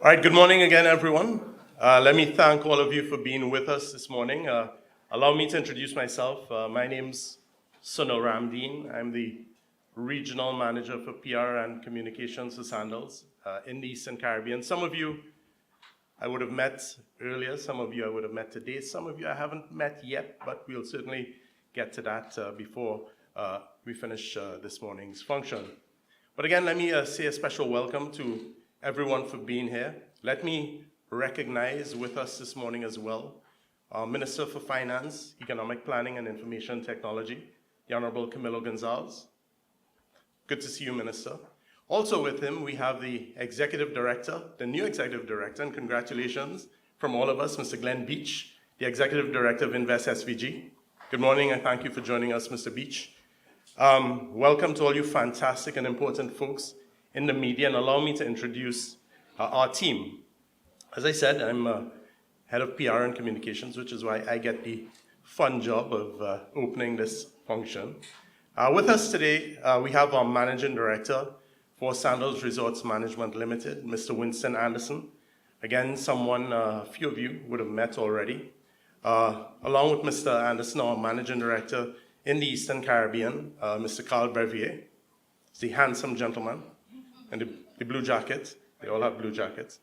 All right, good morning again, everyone. Let me thank all of you for being with us this morning. Allow me to introduce myself. My name's Sunil Ramdeen. I'm the Regional Manager for PR and Communications for Sandals in the Eastern Caribbean. Some of you I would have met earlier, some of you I would have met today, some of you I haven't met yet, but we'll certainly get to that before we finish this morning's function. But again, let me say a special welcome to everyone for being here. Let me recognize with us this morning as well our Minister for Finance, Economic Planning and Information Technology, the Honorable Camilo Gonzalez. Good to see you, Minister. Also with him, we have the Executive Director, the new Executive Director, and congratulations from all of us, Mr. Glenn Beach, the Executive Director of Invest SVG. Good morning, and thank you for joining us, Mr. Beach. Welcome to all you fantastic and important folks in the media, and allow me to introduce our team. As I said, I'm Head of PR and Communications, which is why I get the fun job of opening this function. With us today, we have our Managing Director for Sandals Resorts Management Limited, Mr. Winston Anderson. Again, someone a few of you would have met already. Along with Mr. Anderson, our Managing Director in the Eastern Caribbean, Mr. Carl Brevier. He's the handsome gentleman and the blue jacket. They all have blue jackets.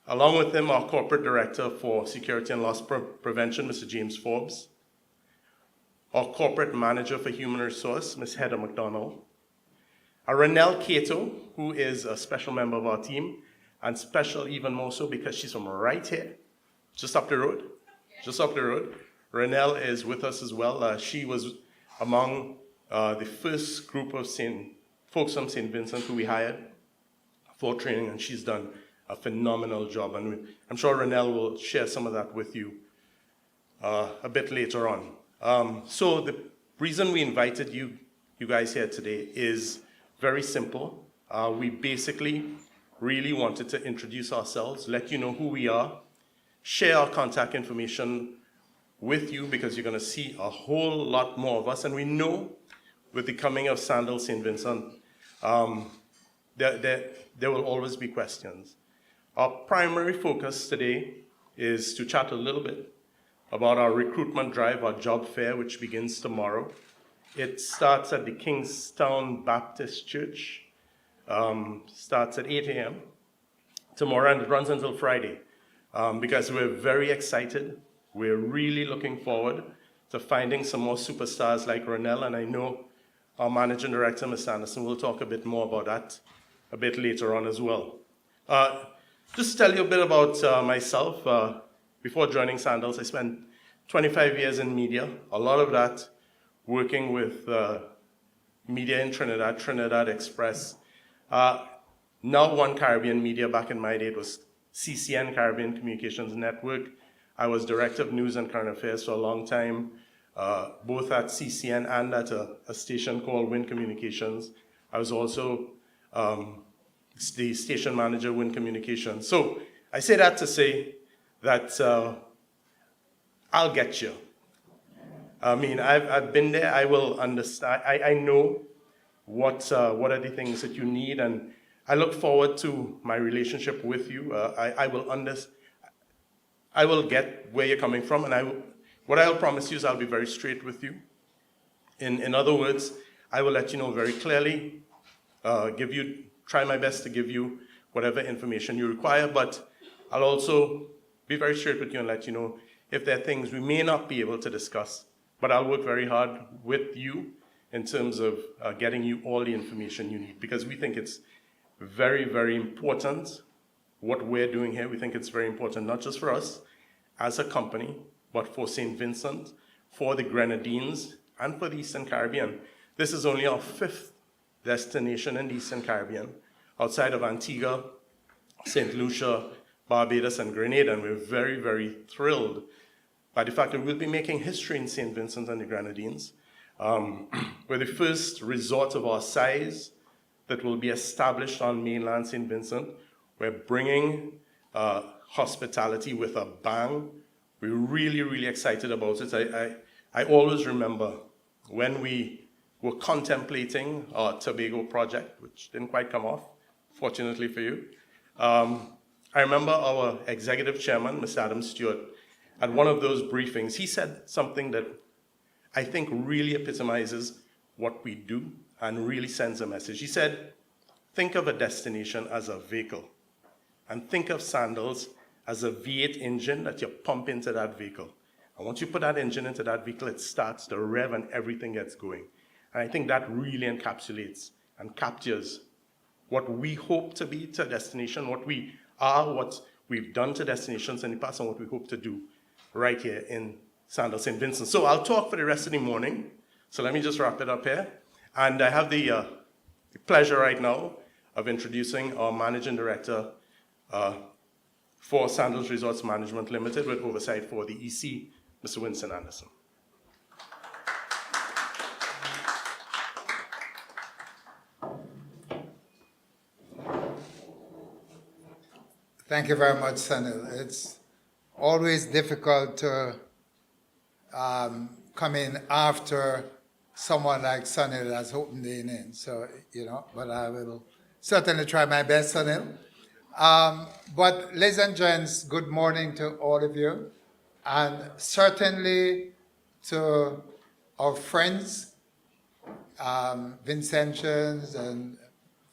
Along with him, our Corporate Director for Security and Loss Prevention, Mr. James Forbes. Our Corporate Manager for Human Resource, Ms. Heather McDonald. Renelle Cato, who is a special member of our team, and special even more so because she's from right here, just up the road. Renelle is with us as well. She was among the first group of folks from St. Vincent who we hired for training, and she's done a phenomenal job. And I'm sure Renelle will share some of that with you a bit later on. So the reason we invited you guys here today is very simple. We basically really wanted to introduce ourselves, let you know who we are, share our contact information with you because you're going to see a whole lot more of us. And we know with the coming of Sandals St. Vincent, there will always be questions. Our primary focus today is to chat a little bit about our recruitment drive, our job fair, which begins tomorrow. It starts at the Kingstown Baptist Church, starts at 8 a.m. tomorrow, and it runs until Friday. Because we're very excited. We're really looking forward to finding some more superstars like Renelle, and I know our Managing Director, Ms. Anderson, will talk a bit more about that a bit later on as well. Just to tell you a bit about myself. Before joining Sandals, I spent 25 years in media, a lot of that working with media in Trinidad, Trinidad Express. Now One Caribbean Media, back in my day, it was CCN, Caribbean Communications Network. I was Director of News and Current Affairs for a long time, both at CCN and at a station called Win Communications. I was also the station manager, Win Communications. So I say that to say that I'll get you. I mean, I've been there. I will understand. I know what are the things that you need, and I look forward to my relationship with you. I will get where you're coming from, and what I'll promise you is I'll be very straight with you. In other words, I will let you know very clearly, try my best to give you whatever information you require, but I'll also be very straight with you and let you know if there are things we may not be able to discuss, but I'll work very hard with you in terms of getting you all the information you need, because we think it's very, very important what we're doing here. We think it's very important, not just for us as a company, but for St. Vincent, for the Grenadines, and for the Eastern Caribbean. This is only our 5th destination in the Eastern Caribbean, outside of Antigua, St. Lucia, Barbados, and Grenada, and we're very, very thrilled by the fact that we'll be making history in St. Vincent and the Grenadines. We're the first resort of our size that will be established on mainland St. Vincent. We're bringing hospitality with a bang. We're really, really excited about it. I always remember when we were contemplating our Tobago project, which didn't quite come off, fortunately for you. I remember our executive chairman, Mr. Adam Stewart, at one of those briefings, he said something that I think really epitomizes what we do and really sends a message. He said, think of a destination as a vehicle, and think of Sandals as a V8 engine that you pump into that vehicle. And once you put that engine into that vehicle, it starts to rev and everything gets going. And I think that really encapsulates and captures what we hope to be to a destination, what we are, what we've done to destinations in the past, and what we hope to do right here in Sandals St. Vincent. So I'll talk for the rest of the morning. So let me just wrap it up here. And I have the pleasure right now of introducing our Managing Director for Sandals Resorts Management Limited with oversight for the EC, Mr. Winston Anderson. Thank you very much, Sunil. It's always difficult to come in after someone like Sunil has opened the in. So, but I will certainly try my best, Sunil. But ladies and gents, good morning to all of you. And certainly to our friends, Vincentians and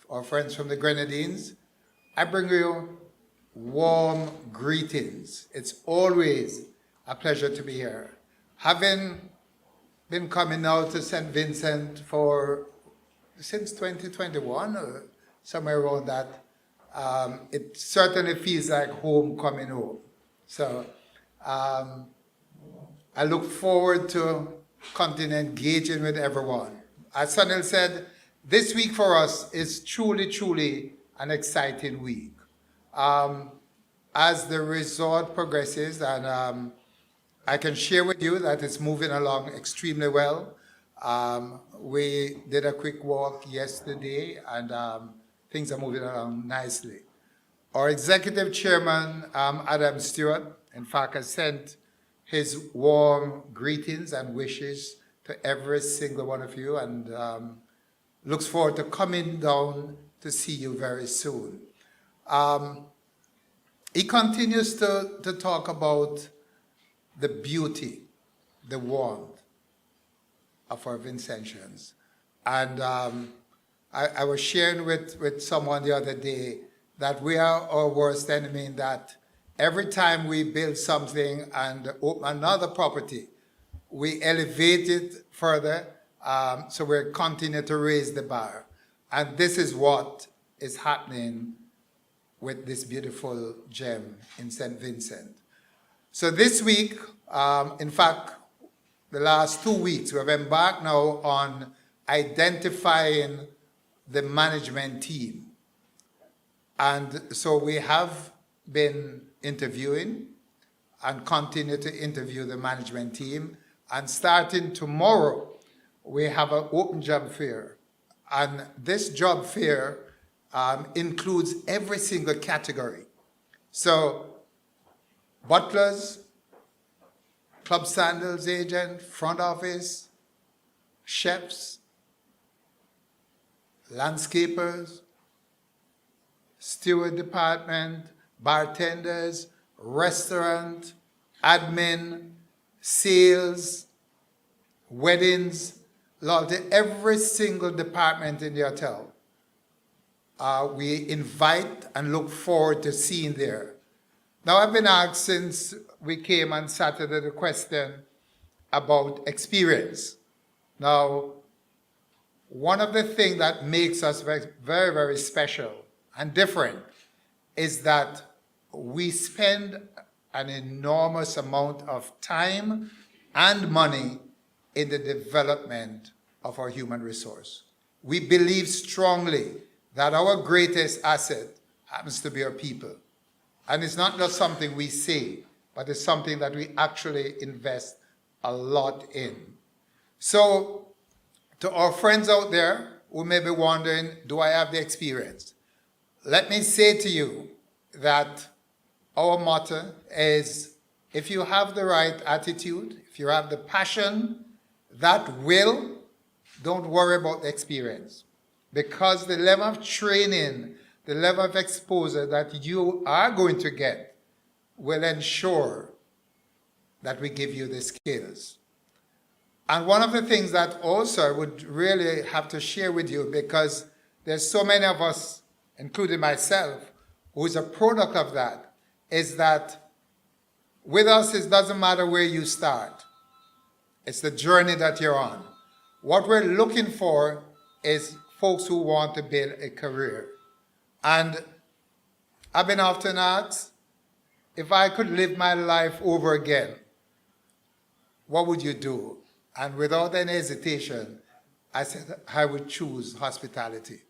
our friends from the Grenadines, I bring you warm greetings. It's always a pleasure to be here. Having been coming out to St. Vincent since 2021 or somewhere around that, it certainly feels like home coming home. So I look forward to continuing engaging with everyone. As Sunil said, this week for us is truly, truly an exciting week. As the resort progresses, and I can share with you that it's moving along extremely well. We did a quick walk yesterday, and things are moving along nicely. Our executive chairman, Adam Stewart, in fact, has sent his warm greetings and wishes to every single one of you, and looks forward to coming down to see you very soon. He continues to talk about the beauty, the warmth of our Vincentians. And I was sharing with someone the other day that we are our worst enemy, in that every time we build something and open another property, we elevate it further, so we're continuing to raise the bar. And this is what is happening with this beautiful gem in St. Vincent. So this week, in fact, the last 2 weeks, we have embarked now on identifying the management team. And so we have been interviewing and continue to interview the management team. And starting tomorrow, we have an open job fair. And this job fair includes every single category. So butlers, Club Sandals agent, front office, chefs, landscapers, steward department, bartenders, restaurant, admin, sales, weddings, loyalty, every single department in the hotel. We invite and look forward to seeing there. Now, I've been asked since we came on Saturday the question about experience. Now, one of the things that makes us very, very, very special and different is that we spend an enormous amount of time and money in the development of our human resource. We believe strongly that our greatest asset happens to be our people. And it's not just something we say, but it's something that we actually invest a lot in. So, to our friends out there who may be wondering, do I have the experience? Let me say to you that our motto is, if you have the right attitude, if you have the passion, that will, don't worry about the experience. Because the level of training the level of exposure that you are going to get will ensure that we give you the skills. And one of the things that also I would really have to share with you, because there's so many of us, including myself, who is a product of that, is that with us, it doesn't matter where you start. It's the journey that you're on. What we're looking for is folks who want to build a career. And I've been often asked, if I could live my life over again, what would you do? And without any hesitation, I said I would choose hospitality.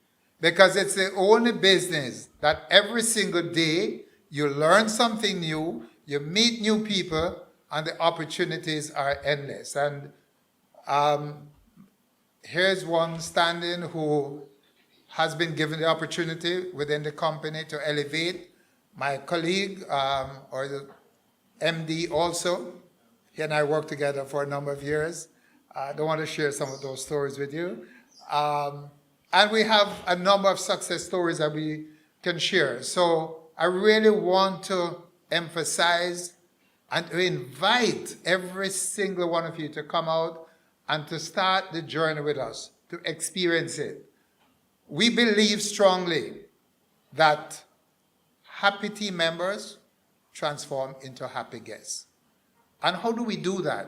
Because it's the only business that every single day you learn something new, you meet new people, and the opportunities are endless. And here's one standing who has been given the opportunity within the company to elevate. My colleague, or the MD also, he and I worked together for a number of years. I don't want to share some of those stories with you. And we have a number of success stories that we can share. So I really want to emphasize and to invite every single one of you to come out and to start the journey with us, to experience it. We believe strongly that happy team members transform into happy guests. And how do we do that?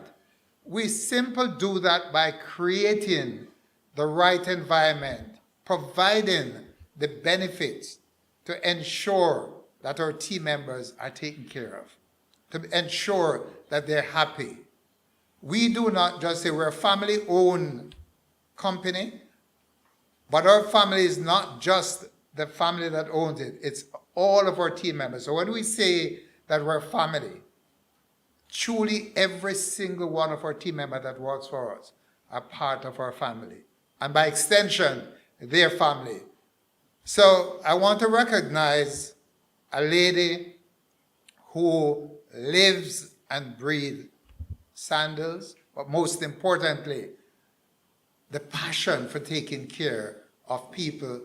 We simply do that by creating the right environment, providing the benefits to ensure that our team members are taken care of, to ensure that they're happy. We do not just say we're a family-owned company, but our family is not just the family that owns it, it's all of our team members. So when we say that we're a family, truly every single one of our team members that works for us are part of our family. And by extension, their family. So I want to recognize a lady who lives and breathes Sandals, but most importantly, the passion for taking care of people.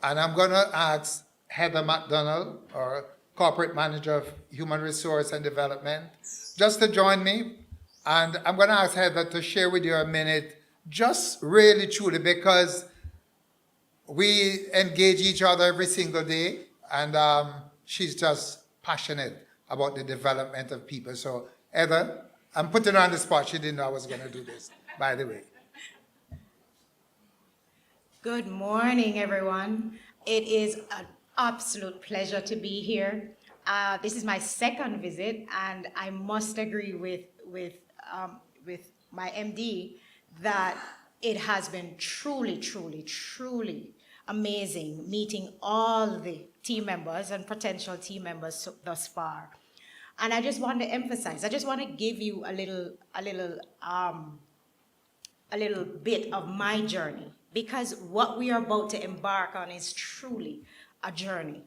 And I'm going to ask Heather McDonald, our Corporate Manager of Human Resource and Development, just to join me. And I'm going to ask Heather to share with you a minute, just really truly, because we engage each other every single day, and she's just passionate about the development of people. So Heather, I'm putting her on the spot. She didn't know I was going to do this, by the way. Good morning, everyone. It is an absolute pleasure to be here. This is my second visit, and I must agree with my MD that it has been truly amazing meeting all the team members and potential team members thus far. And I just want to emphasize, I just want to give you a little bit of my journey, because what we are about to embark on is truly a journey.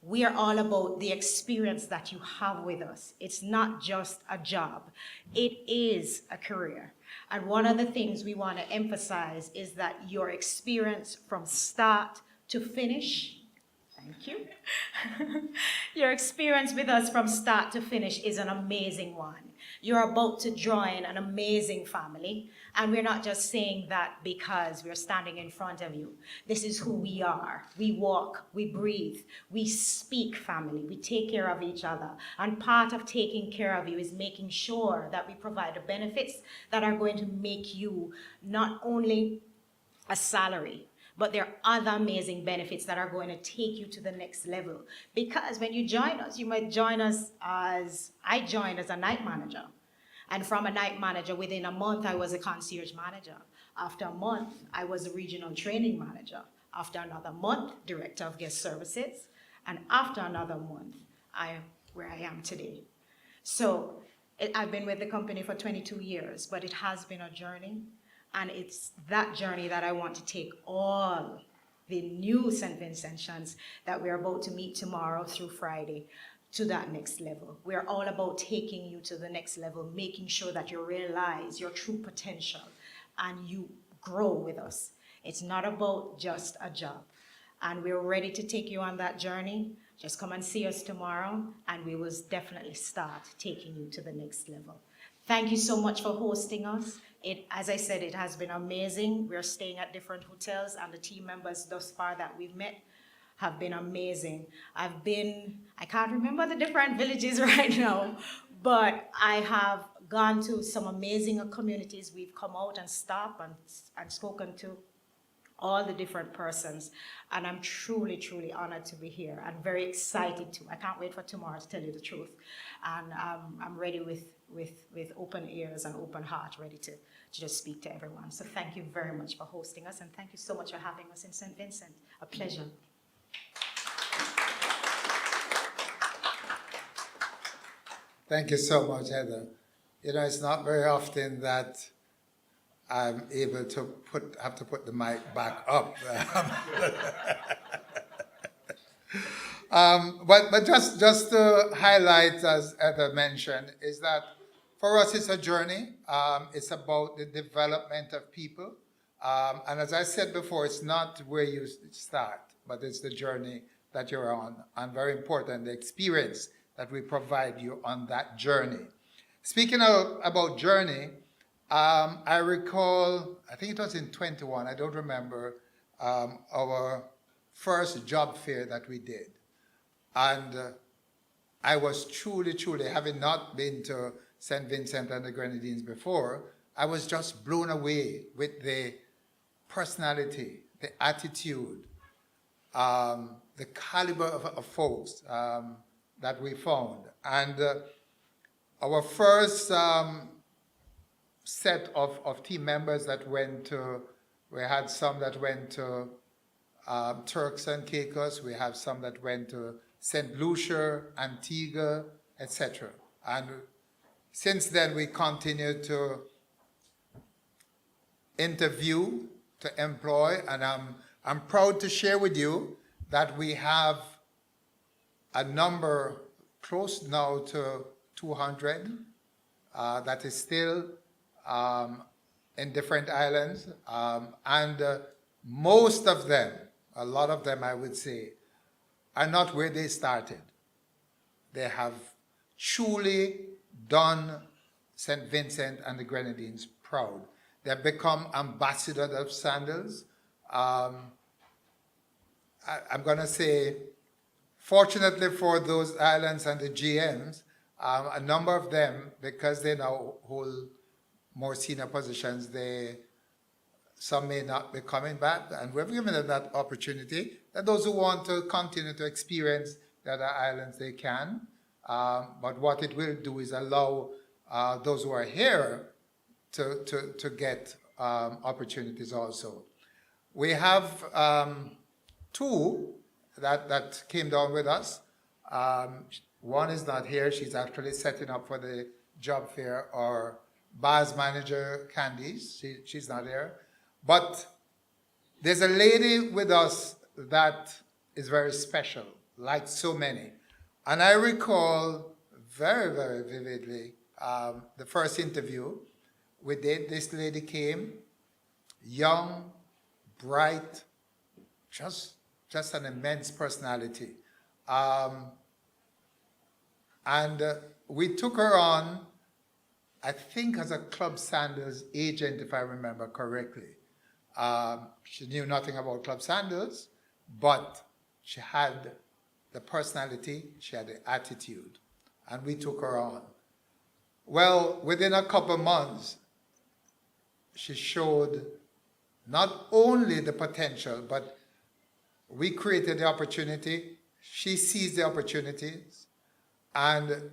We are all about the experience that you have with us. It's not just a job, it is a career. And one of the things we want to emphasize is that your experience from start to finish, thank you. Your experience with us from start to finish is an amazing one. You're about to join an amazing family, and we're not just saying that because we're standing in front of you. This is who we are. We walk, we breathe, we speak family, we take care of each other. And part of taking care of you is making sure that we provide the benefits that are going to make you not only a salary, but there are other amazing benefits that are going to take you to the next level. Because when you join us, you might join us as, I joined as a night manager. And from a night manager, within a month, I was a concierge manager. After a month, I was a regional training manager. After another month, director of guest services. And after another month, I am where I am today. So I've been with the company for 22 years, but it has been a journey. And it's that journey that I want to take all the new St. Vincentians that we're about to meet tomorrow through Friday to that next level. We're all about taking you to the next level, making sure that you realize your true potential and you grow with us. It's not about just a job. and we're ready to take you on that journey. Just come and see us tomorrow, and we will definitely start taking you to the next level. Thank you so much for hosting us. As I said, it has been amazing. We're staying at different hotels, and the team members thus far that we've met have been amazing. I can't remember the different villages right now, but I have gone to some amazing communities. We've come out and stopped and spoken to all the different persons, and I'm truly, truly honored to be here and very excited too. I can't wait for tomorrow, to tell you the truth, and I'm ready with open ears and open heart, ready to just speak to everyone. So thank you very much for hosting us, and thank you so much for having us in St. Vincent. A pleasure. Thank you so much, Heather. You know, it's not very often that I'm able to have to put the mic back up. But just to highlight, as Heather mentioned, is that for us it's a journey. It's about the development of people. And as I said before, it's not where you start, but it's the journey that you're on. And very important, the experience that we provide you on that journey. Speaking about journey, I recall, I think it was in 21, I don't remember, our first job fair that we did. And I was truly, having not been to St. Vincent and the Grenadines before, I was just blown away with the personality, the attitude, the caliber of folks that we found. And our first set of team members that went to, we had some that went to Turks and Caicos, we have some that went to St. Lucia, Antigua, etc. And since then we continued to interview, to employ, and I'm proud to share with you that we have a number close now to 200 that is still in different islands, and most of them, a lot of them I would say, are not where they started. They have truly done St. Vincent and the Grenadines proud. They have become ambassadors of Sandals. I'm going to say, fortunately for those islands and the GMs, a number of them, because they now hold more senior positions, some may not be coming back, and we've given them that opportunity. And those who want to continue to experience the other islands, they can. But what it will do is allow those who are here to get opportunities also. We have two that came down with us. One is not here. She's actually setting up for the job fair. Our bars manager, Candice, she's not here. But there's a lady with us that is very special, like so many. And I recall very, very vividly the first interview we did. This lady came, young, bright, just an immense personality. And we took her on, I think as a Club Sandals agent, if I remember correctly. She knew nothing about Club Sandals, but she had the personality, she had the attitude, and we took her on. Well, within a couple of months, she showed not only the potential, but we created the opportunity, she seized the opportunities, and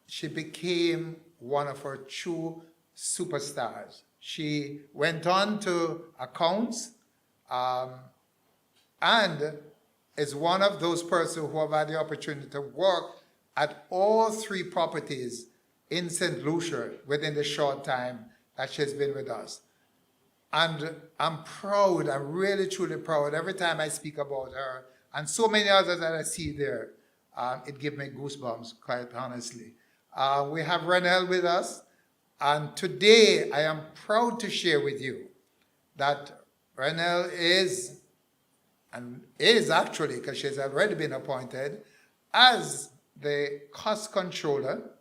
she became one of our true superstars. She went on to accounts and is one of those persons who have had the opportunity to work at all three properties in St. Lucia within the short time that she's been with us. And I'm proud, I'm really truly proud every time I speak about her, and so many others that I see there. It gives me goosebumps, quite honestly. We have Renelle with us, and today I am proud to share with you that Renelle is and is actually, because she's already been appointed, as the cost controller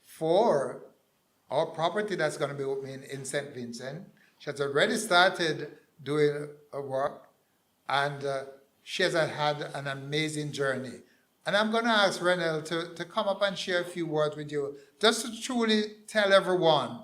for our property that's going to be opening in St. Vincent. She has already started doing her work, and she has had an amazing journey. And I'm going to ask Renelle to come up and share a few words with you, just to truly tell everyone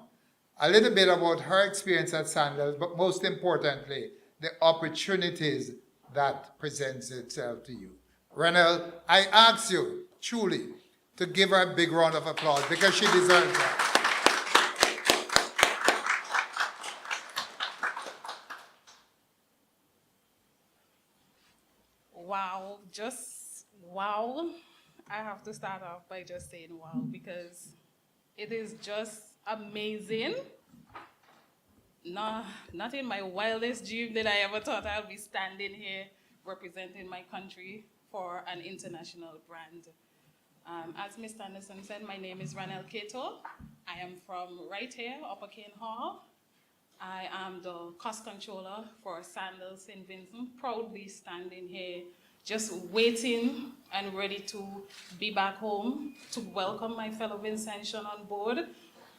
a little bit about her experience at Sandals, but most importantly, the opportunities that presents itself to you. Renelle, I ask you truly to give her a big round of applause because she deserves that. Wow, just wow. I have to start off by just saying wow because it is just amazing. No, not in my wildest dream did I ever thought I'd be standing here representing my country for an international brand. As Mr. Anderson said, my name is Ranel Cato. I am from right here, Upper Cane Hall. I am the cost controller for Sandals St. Vincent, proudly standing here, just waiting and ready to be back home to welcome my fellow Vincentian on board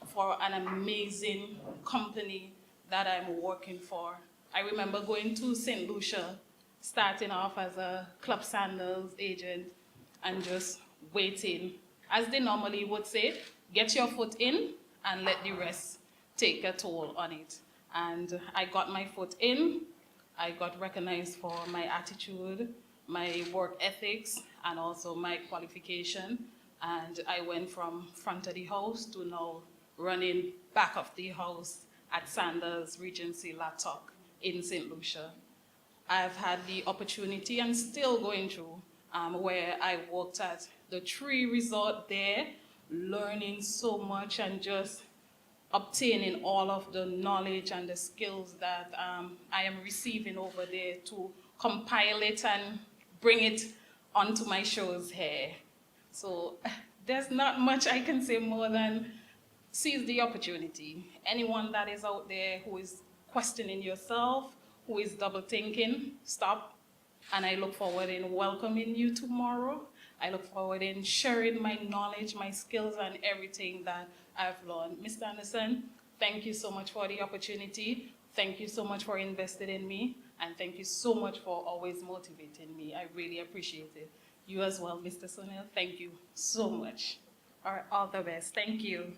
for an amazing company that I'm working for. I remember going to St. Lucia, starting off as a Club Sandals agent and just waiting. As they normally would say, get your foot in and let the rest take a toll on it. And I got my foot in. I got recognized for my attitude, my work ethics, and also my qualification. And I went from front of the house to now running back of the house at Sandals Regency La Toc in St. Lucia. I've had the opportunity and still going through where I worked at the Tree Resort there, learning so much and just obtaining all of the knowledge and the skills that I am receiving over there to compile it and bring it onto my shows here. So there's not much I can say more than seize the opportunity. Anyone that is out there who is questioning yourself, who is double thinking, stop. And I look forward in welcoming you tomorrow. I look forward in sharing my knowledge, my skills, and everything that I've learned. Mr. Anderson, thank you so much for the opportunity. Thank you so much for investing in me. And thank you so much for always motivating me. I really appreciate it. You as well, Mr. Sunil. Thank you so much. All right, all the best. Thank you.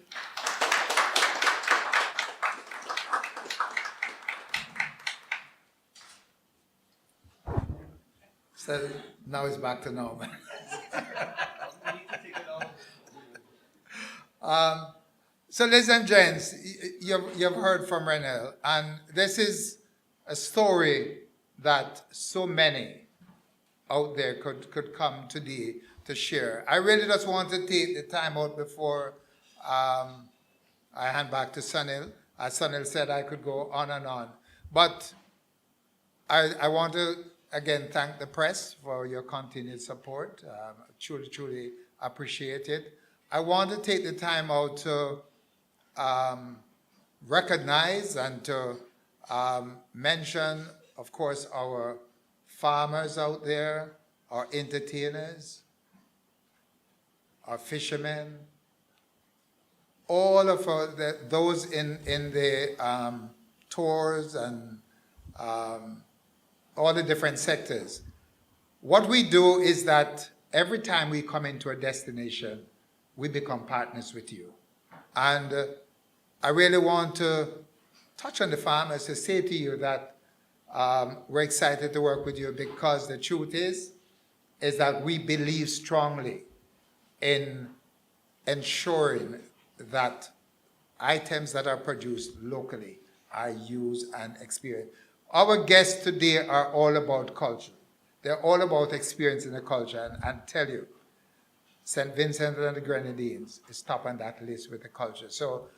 So now it's back to normal. So ladies and gents, you've heard from Renelle, and this is a story that so many out there could come today to share. I really just want to take the time out before I hand back to Sunil. As Sunil said, I could go on and on. But I want to, again, thank the press for your continued support. Truly, truly appreciate it. I want to take the time out to recognize and to mention, of course, our farmers out there, our entertainers, our fishermen, all of those in the tours and all the different sectors. What we do is that every time we come into a destination, we become partners with you. And I really want to touch on the farmers to say to you that we're excited to work with you because the truth is that we believe strongly in ensuring that items that are produced locally are used and experienced. Our guests today are all about culture. They're all about experiencing the culture and tell you, St. Vincent and the Grenadines is top on that list with the culture. So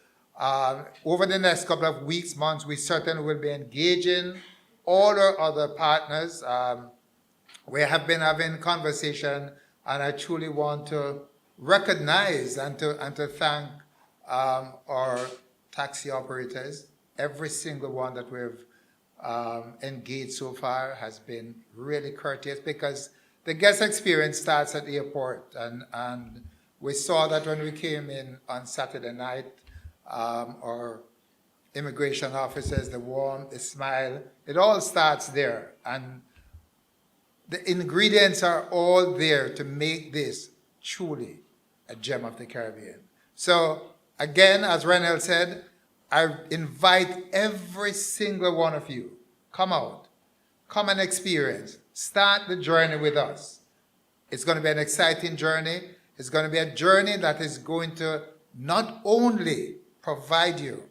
over the next couple of weeks, months, we certainly will be engaging all our other partners. We have been having conversation, and I truly want to recognize and to thank our taxi operators, every single one that we've engaged so far has been really courteous, because the guest experience starts at the airport. And we saw that when we came in on Saturday night, our immigration officers, the warmth, the smile, it all starts there. And the ingredients are all there to make this truly a gem of the Caribbean. So again, as Renel said, I invite every single one of you, come out, come and experience, start the journey with us. It's going to be an exciting journey. It's going to be a journey that is going to not only provide you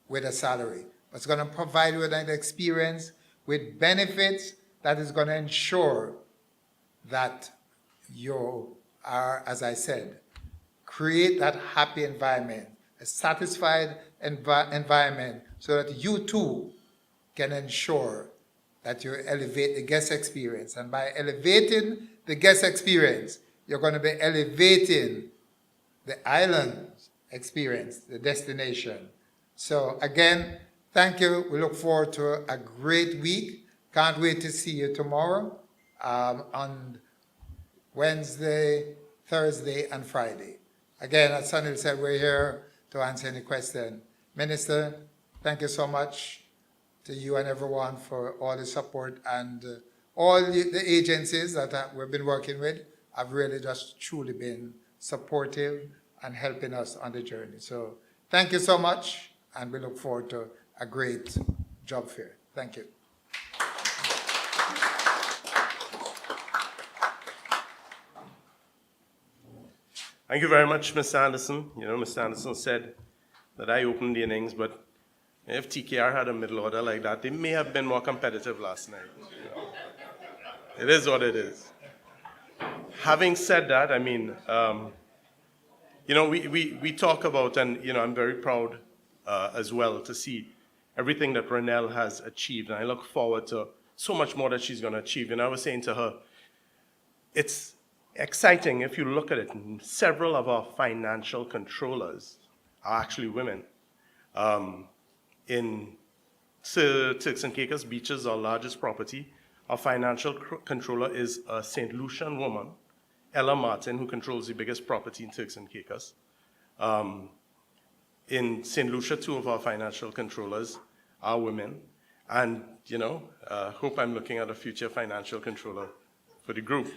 with a salary, but it's going to provide you with an experience, with benefits that is going to ensure that you are, as I said, create that happy environment, a satisfied environment, so that you too can ensure that you elevate the guest experience. And by elevating the guest experience, you're going to be elevating the island experience, the destination. So again, thank you. We look forward to a great week. Can't wait to see you tomorrow on Wednesday, Thursday, and Friday. Again, as Sandals said, we're here to answer any question. Minister, thank you so much to you and everyone for all the support, and all the agencies that we've been working with have really just truly been supportive and helping us on the journey. So thank you so much, and we look forward to a great job fair. Thank you. Thank you very much, Mr. Anderson. You know, Mr. Anderson said that I opened the innings, but if TKR had a middle order like that, they may have been more competitive last night. You know. It is what it is. Having said that, I mean, you know, we talk about, and, you know, I'm very proud as well to see everything that Renelle has achieved, and I look forward to so much more that she's going to achieve. And I was saying to her, it's exciting if you look at it. Several of our financial controllers are actually women. In Turks and Caicos Beaches, our largest property, our financial controller is a St. Lucian woman, Ella Martin, who controls the biggest property in Turks and Caicos. In St. Lucia, 2 of our financial controllers are women. And, you know, hope I'm looking at a future financial controller for the group.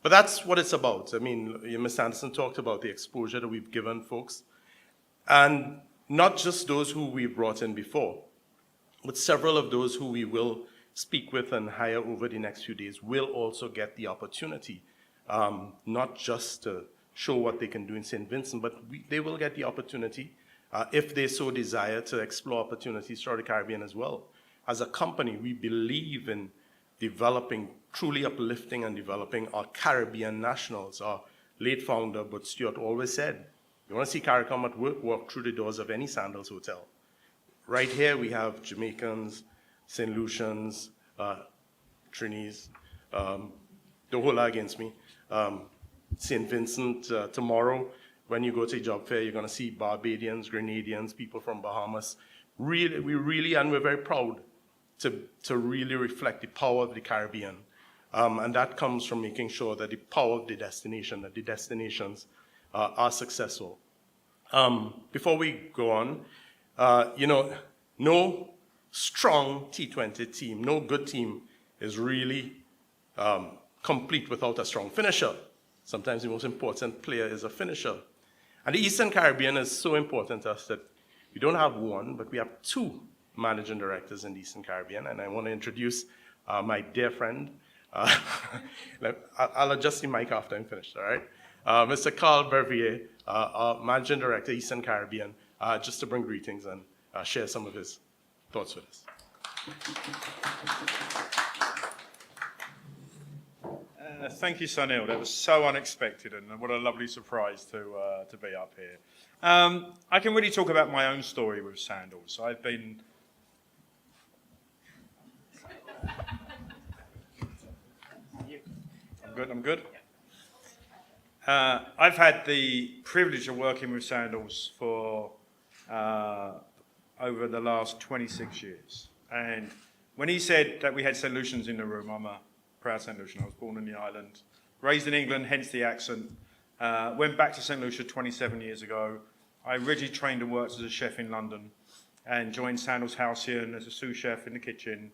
But that's what it's about. I mean, Ms. Anderson talked about the exposure that we've given folks. And not just those who we brought in before, but several of those who we will speak with and hire over the next few days will also get the opportunity, not just to show what they can do in St. Vincent, but they will get the opportunity, if they so desire, to explore opportunities throughout the Caribbean as well. As a company, we believe in developing, truly uplifting and developing our Caribbean nationals. Our late founder, Bud Stewart, always said, you want to see CARICOM at work, walk through the doors of any Sandals hotel. Right here we have Jamaicans, St. Lucians, Trinis, the whole lot against me. St. Vincent, tomorrow, when you go to a job fair, you're going to see Barbadians, Grenadians, people from Bahamas. Really, and we're very proud to really reflect the power of the Caribbean. And that comes from making sure that the power of the destination, that the destinations are successful. Before we go on, you know, no strong T20 team, no good team is really complete without a strong finisher. Sometimes the most important player is a finisher. And the Eastern Caribbean is so important to us that we don't have one, but we have 2 managing directors in the Eastern Caribbean. And I want to introduce my dear friend. I'll adjust the mic after I'm finished, all right? Mr. Carl Bervier, our Managing Director, Eastern Caribbean, just to bring greetings and share some of his thoughts with us. Thank you, Sunil. That was so unexpected, and what a lovely surprise to be up here. I can really talk about my own story with Sandals. I've been... I'm good. I've had the privilege of working with Sandals for over the last 26 years. And when he said that we had St. Lucians in the room, I'm a proud St. Lucian. I was born in the island, raised in England, hence the accent. Went back to St. Lucia 27 years ago. I originally trained and worked as a chef in London and joined Sandals House here as a sous chef in the kitchen.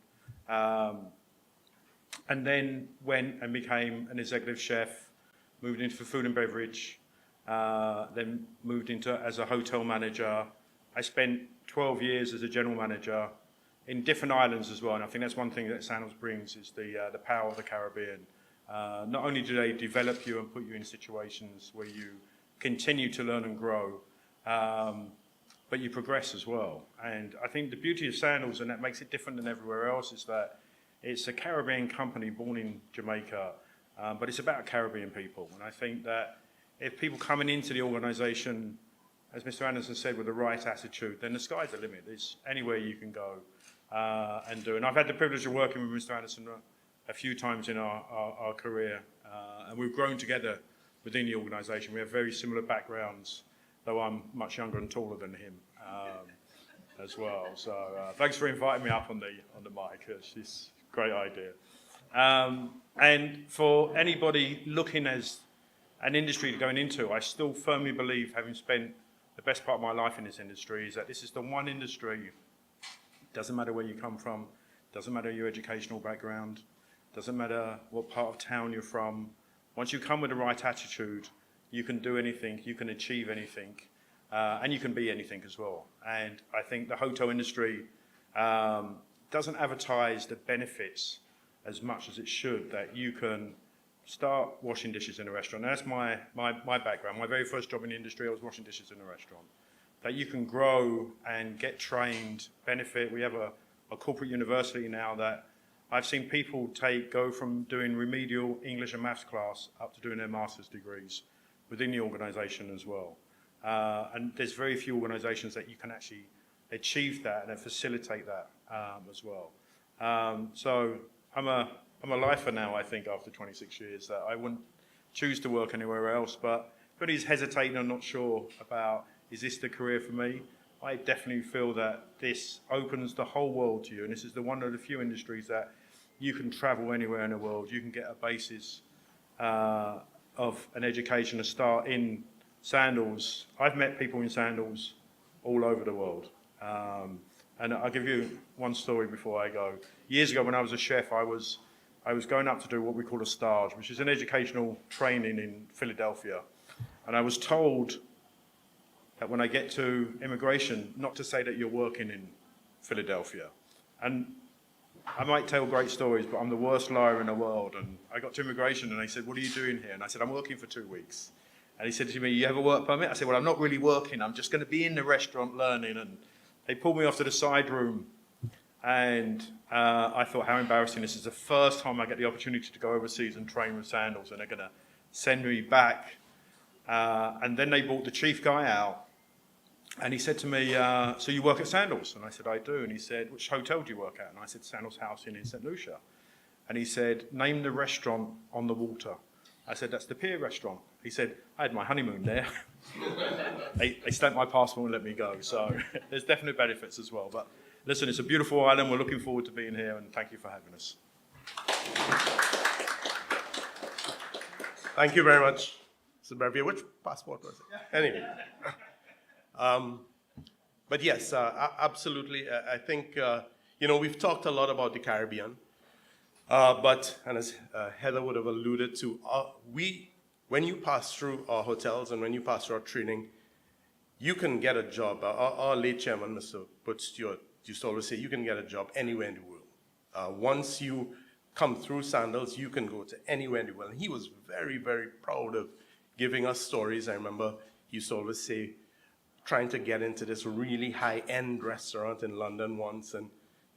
And then went and became an executive chef, moved into food and beverage, then moved into as a hotel manager. I spent 12 years as a general manager in different islands as well, and I think that's one thing that Sandals brings is the power of the Caribbean. Not only do they develop you and put you in situations where you continue to learn and grow, but you progress as well. And I think the beauty of Sandals, and that makes it different than everywhere else, is that it's a Caribbean company born in Jamaica, but it's about Caribbean people. And I think that if people coming into the organisation, as Mr. Anderson said, with the right attitude, then the sky's the limit. There's anywhere you can go and do. And I've had the privilege of working with Mr. Anderson a few times in our career, and we've grown together within the organisation. We have very similar backgrounds, though I'm much younger and taller than him as well. So thanks for inviting me up on the mic. It's a great idea. And for anybody looking as an industry to going into, I still firmly believe, having spent the best part of my life in this industry, is that this is the one industry, doesn't matter where you come from, doesn't matter your educational background, doesn't matter what part of town you're from, once you come with the right attitude, you can do anything, you can achieve anything, and you can be anything as well. And I think the hotel industry doesn't advertise the benefits as much as it should, that you can start washing dishes in a restaurant. And that's my background. My very first job in the industry, I was washing dishes in a restaurant. That you can grow and get trained, benefit. We have a corporate university now that I've seen people go from doing remedial English and maths class up to doing their master's degrees within the organisation as well. And there's very few organisations that you can actually achieve that and facilitate that as well. So I'm a lifer now, I think, after 26 years, that I wouldn't choose to work anywhere else. But if anybody's hesitating and not sure about, is this the career for me? I definitely feel that this opens the whole world to you. And this is one of the few industries that you can travel anywhere in the world. You can get a basis of an education, a start in Sandals. I've met people in Sandals all over the world. And I'll give you one story before I go. Years ago, when I was a chef, I was going up to do what we call a stage, which is an educational training in Philadelphia. And I was told that when I get to immigration, not to say that you're working in Philadelphia. And I might tell great stories, but I'm the worst liar in the world. And I got to immigration and they said, "What are you doing here?" And I said, "I'm working for 2 weeks." And he said to me, "You have a work permit?" I said, "Well, I'm not really working. I'm just going to be in the restaurant learning." And they pulled me off to the side room. And I thought, how embarrassing. This is the first time I get the opportunity to go overseas and train with Sandals, and they're going to send me back. And then they brought the chief guy out, and he said to me, "So you work at Sandals?" And I said, "I do." And he said, "Which hotel do you work at?" And I said, "Sandals House in St. Lucia." And he said, "Name the restaurant on the water." I said, "That's the Pier restaurant." He said, "I had my honeymoon there." They stamped my passport and let me go. So there's definite benefits as well. But listen, it's a beautiful island. We're looking forward to being here, and thank you for having us. Thank you very much, Mr. Brevier. Which passport was it? Anyway. But yes, absolutely. I think, we've talked a lot about the Caribbean, and as Heather would have alluded to, when you pass through our hotels and when you pass through our training, you can get a job. Our late chairman, Mr. Butch Stewart, used to always say, you can get a job anywhere in the world. Once you come through Sandals, you can go to anywhere in the world. And he was very, very proud of giving us stories. I remember he used to always say, trying to get into this really high-end restaurant in London once, and,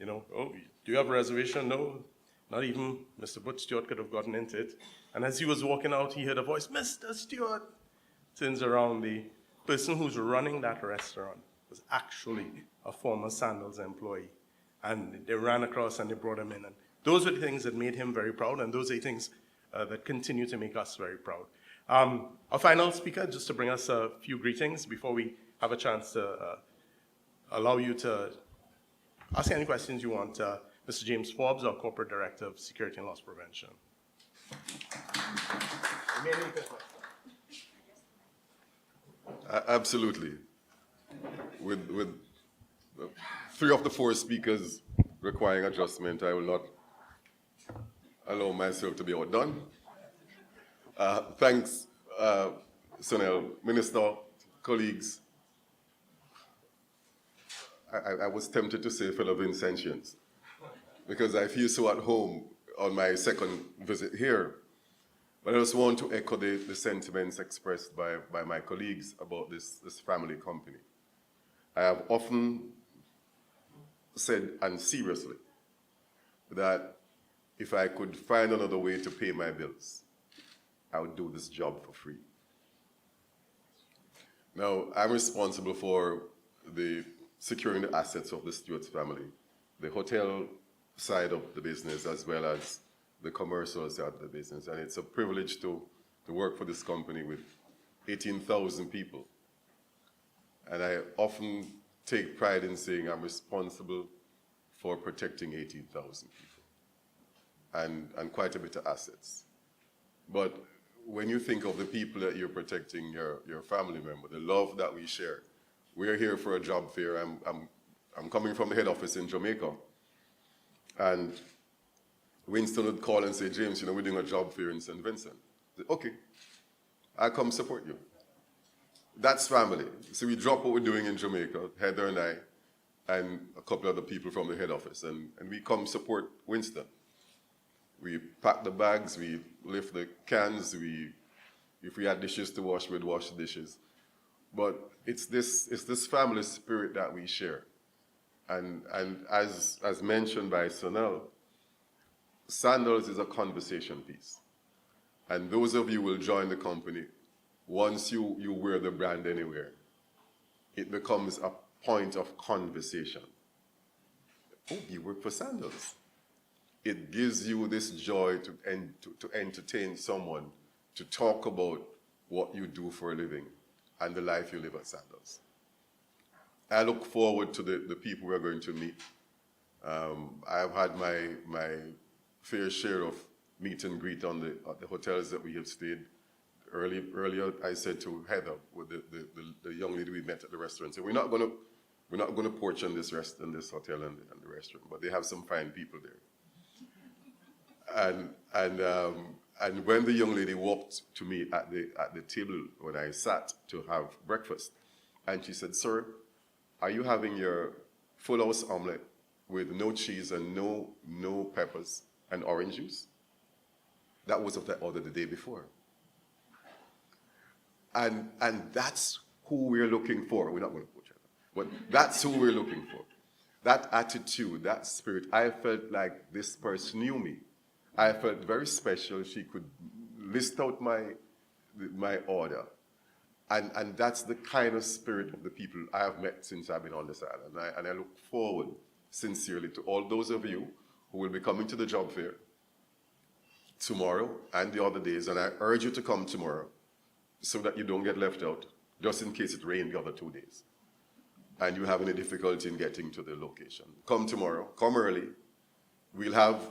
"Oh, do you have a reservation?" No, not even Mr. Butch Stewart could have gotten into it. And as he was walking out, he heard a voice, "Mr. Stewart." Turns around, the person who's running that restaurant was actually a former Sandals employee. And they ran across and they brought him in. And those were the things that made him very proud, and those are the things that continue to make us very proud. Our final speaker, just to bring us a few greetings before we have a chance to allow you to ask any questions you want. Mr. James Forbes, our Corporate Director of Security and Loss Prevention. Absolutely. With three of the four speakers requiring adjustment, I will not allow myself to be outdone. Thanks, Sunil, Minister, colleagues. I was tempted to say fellow Vincentians because I feel so at home on my second visit here. But I just want to echo the sentiments expressed by my colleagues about this family company. I have often said, and seriously, that if I could find another way to pay my bills, I would do this job for free. Now, I'm responsible for securing the assets of the Stewart's family, the hotel side of the business as well as the commercial side of the business. And it's a privilege to work for this company with 18,000 people. And I often take pride in saying I'm responsible for protecting 18,000 people and quite a bit of assets. But when you think of the people that you're protecting, your family member, the love that we share, we're here for a job fair. I'm coming from the head office in Jamaica. And Winston would call and say, James, we're doing a job fair in St. Vincent. I said, okay, I'll come support you. That's family. So we drop what we're doing in Jamaica, Heather and I, and a couple other people from the head office, and we come support Winston. We pack the bags, we lift the cans, if we had dishes to wash, we'd wash the dishes. But it's this family spirit that we share. And as mentioned by Sonal, Sandals is a conversation piece. And those of you who will join the company, once you wear the brand anywhere, it becomes a point of conversation. Oh, you work for Sandals. It gives you this joy to entertain someone, to talk about what you do for a living and the life you live at Sandals. I look forward to the people we're going to meet. I've had my fair share of meet and greet at the hotels that we have stayed. Earlier, I said to Heather, with the young lady we met at the restaurant, so we're not going to poach on this hotel and the restaurant, but they have some fine people there. And when the young lady walked to me at the table when I sat to have breakfast, and she said, "Sir, are you having your full house omelette with no cheese and no peppers and orange juice?" That was what I ordered the day before. And that's who we're looking for. We're not going to poach her, but that's who we're looking for. That attitude, that spirit. I felt like this person knew me. I felt very special. She could list out my order. And that's the kind of spirit of the people I have met since I've been on this island. And I look forward sincerely to all those of you who will be coming to the job fair tomorrow and the other days. And I urge you to come tomorrow so that you don't get left out, just in case it rained the other 2 days and you have any difficulty in getting to the location. Come tomorrow, come early. We'll have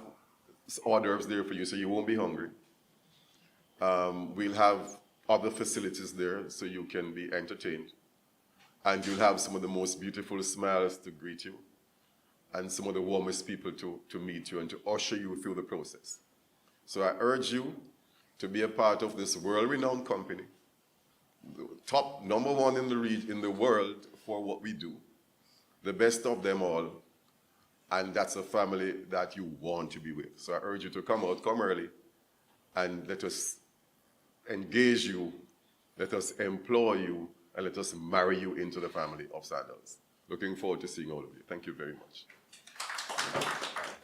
hors d'oeuvres there for you so you won't be hungry. We'll have other facilities there so you can be entertained. And you'll have some of the most beautiful smiles to greet you and some of the warmest people to meet you and to usher you through the process. So I urge you to be a part of this world-renowned company, the top #1 in the world for what we do, the best of them all, and that's a family that you want to be with. So I urge you to come out, come early, and let us engage you, let us employ you, and let us marry you into the family of Sandals. Looking forward to seeing all of you. Thank you very much.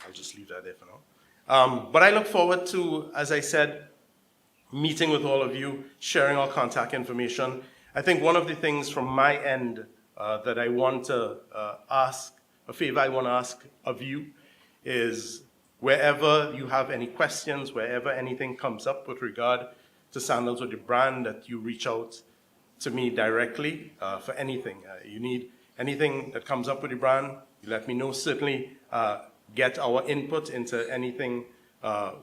I'll just leave that there for now. But I look forward to, as I said, meeting with all of you, sharing our contact information. I think one of the things from my end that I want to ask, a favor I want to ask of you, is wherever you have any questions, wherever anything comes up with regard to Sandals or the brand, that you reach out to me directly for anything. You need anything that comes up with the brand, you let me know. Certainly get our input into anything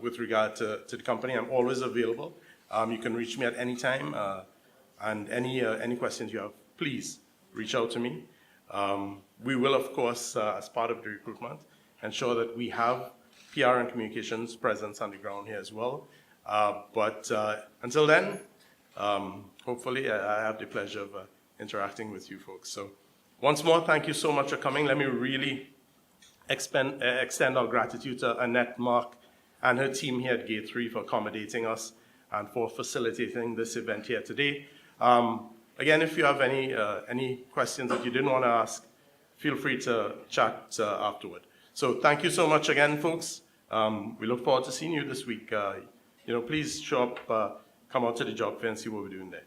with regard to the company. I'm always available. You can reach me at any time, and any questions you have, please reach out to me. We will, of course, as part of the recruitment, ensure that we have PR and communications presence on the ground here as well. But until then, hopefully I have the pleasure of interacting with you folks. So once more, thank you so much for coming. Let me really extend our gratitude to Annette, Mark, and her team here at Gate 3 for accommodating us and for facilitating this event here today. Again, if you have any questions that you didn't want to ask, feel free to chat afterward. So thank you so much again, folks. We look forward to seeing you this week. Please show up, come out to the job fair and see what we're doing there.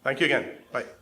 Thank you again. Bye.